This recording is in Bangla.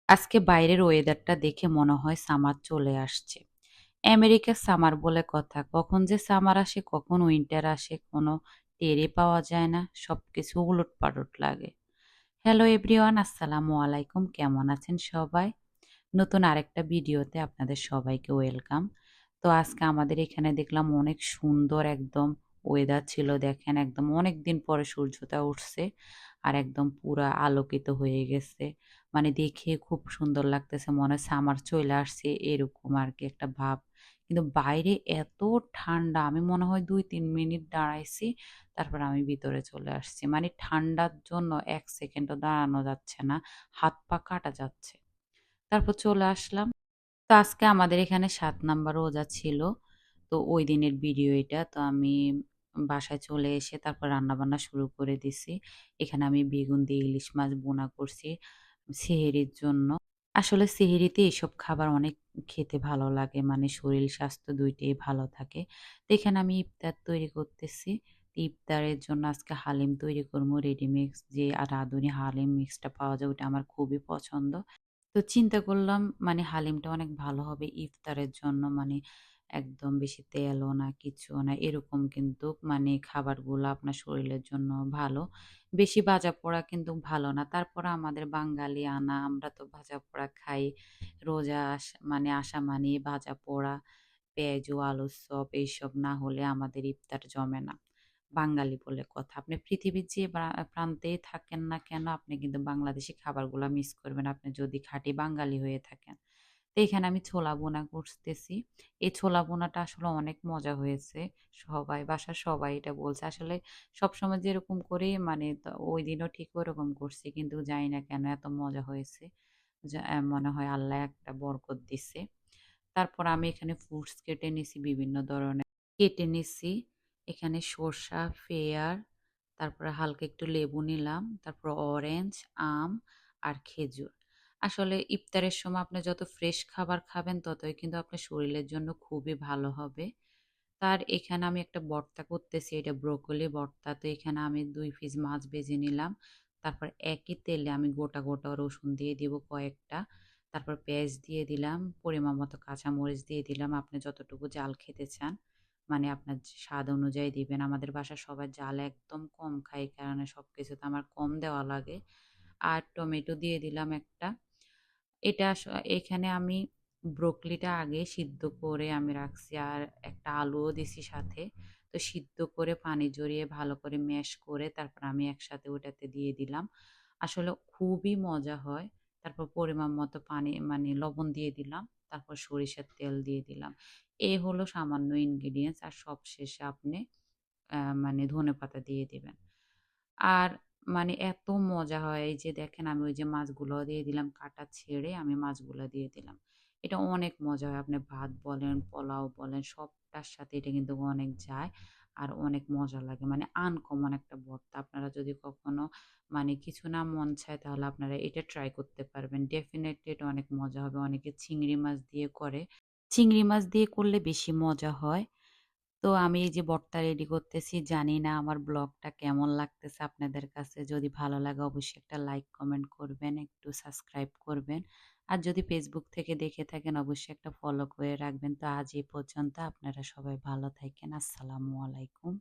আজকে বাইরের ওয়েদারটা দেখে মনে হয় সামার চলে আসছে। আমেরিকার সামার বলে কথা। কখন যে সামার আসে, কখন উইন্টার আসে কোনো টেরই পাওয়া যায় না। সবকিছু উলটপালট লাগে। হ্যালো এভরিওয়ান, আসসালামু আলাইকুম। কেমন আছেন সবাই? নতুন আরেকটা ভিডিওতে আপনাদের সবাইকে ওয়েলকাম। তো আজকে আমাদের এখানে দেখলাম অনেক সুন্দর একদম ওয়েদার ছিল। দেখেন একদম অনেক দিন পরে সূর্যটা উঠছে আর একদম পুরা আলোকিত হয়ে গেছে। মানে দেখে খুব সুন্দর লাগতেছে, মনে হয় সামার চলে আসছে এরকম আর কি একটা ভাব। কিন্তু বাইরে এত ঠান্ডা, আমি মনে হয় ২-৩ মিনিট দাঁড়াইছি, তারপর আমি ভিতরে চলে আসছি। মানে ঠান্ডার জন্য ১ সেকেন্ডও দাঁড়ানো যাচ্ছে না, হাত পা কাটা যাচ্ছে। তারপর চলে আসলাম। তো আজকে আমাদের এখানে ৭ নাম্বার রোজা ছিল। তো ওই দিনের ভিডিও এটা। তো আমি বাসায় চলে এসে তারপর রান্নাবান্না শুরু করে দিছি। এখানে আমি বেগুন দিয়ে ইলিশ মাছ ভুনা করছি সেহরির জন্য। আসলে সেহরিতে এসব খাবার অনেক খেতে ভালো লাগে। মানে শরীর স্বাস্থ্য ২ টাই ভালো থাকে। তো এখানে আমি ইফতার তৈরি করতেছি। ইফতারের জন্য আজকে হালিম তৈরি করবো। রেডিমিক্স যে রাঁধুনি হালিম মিক্সটা পাওয়া যায়, ওটা আমার খুবই পছন্দ। তো চিন্তা করলাম মানে হালিমটা অনেক ভালো হবে ইফতারের জন্য। মানে একদম বেশি তেলও না কিছুও না এরকম, কিন্তু মানে খাবারগুলো আপনার শরীরের জন্য ভালো। বেশি ভাজা পোড়া কিন্তু ভালো না। তারপরে আমাদের বাঙালি আনা, আমরা তো ভাজা পোড়া খাই। রোজা মানে আসা মানে ভাজা পোড়া, পেঁয়াজু আলুর চপ এইসব না হলে আমাদের ইফতার জমে না। বাঙালি বলে কথা। আপনি পৃথিবীর যে প্রান্তেই থাকেন না কেন, আপনি কিন্তু বাংলাদেশি খাবারগুলা মিস করবেন, আপনি যদি খাঁটি বাঙালি হয়ে থাকেন। তো এখানে আমি ছোলা ভুনা করতেছি। এই ছোলা ভুনাটা আসলে অনেক মজা হয়েছে। সবাই, বাসার সবাই এটা বলছে। আসলে সবসময় যেরকম করি মানে ওইদিনও ঠিক ওরকম করছি। কিন্তু জানি না কেন এত মজা হয়েছে। মনে হয় আল্লাহ একটা বরকত দিছে। তারপর আমি এখানে ফ্রুটস কেটে নিছি বিভিন্ন ধরনের। কেটে নিছি। এখানে শসা, পেয়ার, তারপরে হালকা একটু লেবু নিলাম, তারপর অরেঞ্জ, আম আর খেজুর। আসলে ইফতারের সময় আপনি যত ফ্রেশ খাবার খাবেন ততই কিন্তু আপনার শরীরের জন্য খুবই ভালো হবে। তার এখানে আমি একটা ভর্তা করতেছি, এটা ব্রোকলি ভর্তা। তো এখানে আমি ২ পিস মাছ ভেজে নিলাম। তারপর একই তেলে আমি গোটা, গোটা রসুন দিয়ে দিব কয়েকটা। তারপর পেঁয়াজ দিয়ে দিলাম, পরিমাণ মতো কাঁচামরিচ দিয়ে দিলাম। আপনি যতটুকু জাল খেতে চান, মানে আপনার স্বাদ অনুযায়ী দিবেন। আমাদের বাসায় সবাই জাল একদম কম খায়, এই কারণে সবকিছুতে আমার কম দেওয়া লাগে। আর টমেটো দিয়ে দিলাম একটা। এটা এখানে আমি ব্রোকলিটা আগে সিদ্ধ করে আমি রাখছি আর একটা আলুও দিছি সাথে। তো সিদ্ধ করে পানি ঝরিয়ে ভালো করে ম্যাশ করে তারপর আমি একসাথে ওটাতে দিয়ে দিলাম। আসলে খুবই মজা হয়। তারপর পরিমাণ মতো পানি মানে লবণ দিয়ে দিলাম। তারপর সরিষার তেল দিয়ে দিলাম। এই হলো সামান্য ইনগ্রিডিয়েন্টস। আর সবশেষে আপনি মানে ধনেপাতা দিয়ে দিবেন। আর মানে এত মজা হয়, এই যে দেখেন আমি ওই যে মাছগুলো দিয়ে দিলাম, কাটা ছেড়ে আমি মাছগুলো দিয়ে দিলাম। এটা অনেক মজা হয়। আপনি ভাত বলেন, পোলাও বলেন, সবটার সাথে এটা কিন্তু অনেক যায় আর অনেক মজা লাগে। মানে আনকমন একটা ভর্তা। আপনারা যদি কখনো মানে কিছু না মন চায় তাহলে আপনারা এটা ট্রাই করতে পারবেন। ডেফিনিটলি এটা অনেক মজা হবে। অনেকে চিংড়ি মাছ দিয়ে করে। চিংড়ি মাছ দিয়ে করলে বেশি মজা হয়। তো আমি এই যে ভর্তা রেডি করতেছি। জানি না আমার ব্লগটা কেমন লাগতেছে আপনাদের কাছে। যদি ভালো লাগে অবশ্যই একটা লাইক, কমেন্ট করবেন, একটু সাবস্ক্রাইব করবেন। আর যদি ফেসবুক থেকে দেখে থাকেন অবশ্যই একটা ফলো করে রাখবেন। তো আজ এই পর্যন্ত। আপনারা সবাই ভালো থাকেন। আসসালামু আলাইকুম।